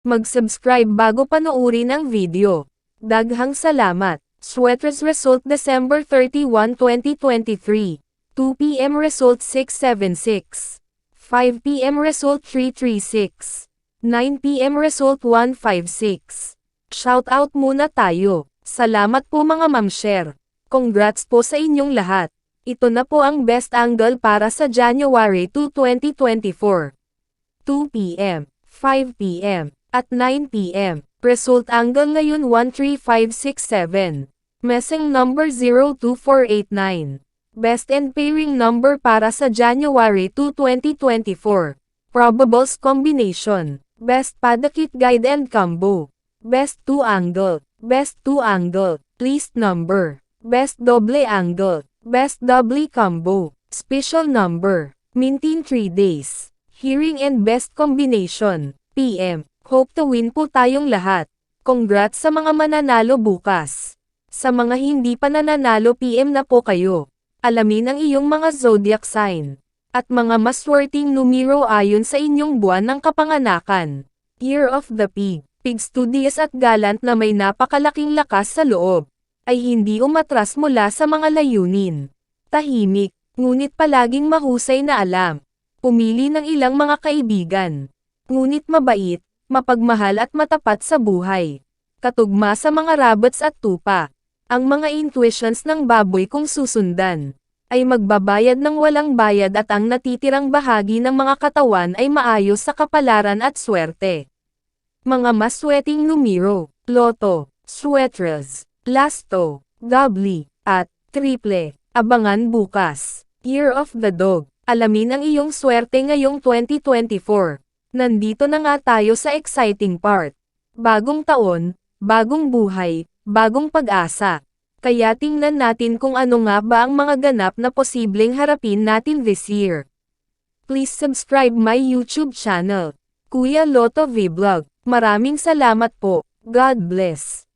Mag-subscribe bago panoorin ang video. Daghang salamat. Sweaters result December 31, 2023. 2 p.m. result 676. 5 p.m. result 336. 9 p.m. result 156. Shoutout muna tayo. Salamat po mga ma'am-share. Congrats po sa inyong lahat. Ito na po ang best angle para sa January 2, 2024. 2 p.m., 5 p.m., at 9 p.m. Result angle ngayon 13567. Messing number 02489. Best and pairing number para sa January 2, 2024. Probables combination. Best Padakit Guide and Combo. Best 2 angle. Best 2 angle. Least number. Best double angle. Best double combo. Special number. Mintin 3 days. Hearing and best combination. PM. Hope to win po tayong lahat. Congrats sa mga mananalo bukas. Sa mga hindi pa nananalo PM na po kayo. Alamin ang iyong mga zodiac sign. At mga maswerteng numero ayon sa inyong buwan ng kapanganakan. Year of the Pig. Pig studious at galant na may napakalaking lakas sa loob. Ay hindi umatras mula sa mga layunin. Tahimik, ngunit palaging mahusay na alam. Pumili ng ilang mga kaibigan. Ngunit mabait, mapagmahal at matapat sa buhay. Katugma sa mga rabbits at tupa. Ang mga intuitions ng baboy kung susundan, ay magbabayad ng walang bayad at ang natitirang bahagi ng mga katawan ay maayos sa kapalaran at swerte. Mga maswerteng numero, loto, sweaters, lasto, doubly, at triple. Abangan bukas. Year of the Dog. Alamin ang iyong swerte ngayong 2024. Nandito na nga tayo sa exciting part. Bagong taon, bagong buhay, bagong pag-asa. Kaya tingnan natin kung ano nga ba ang mga ganap na posibleng harapin natin this year. Please subscribe my YouTube channel, Kuya Lotto Vlog. Maraming salamat po. God bless.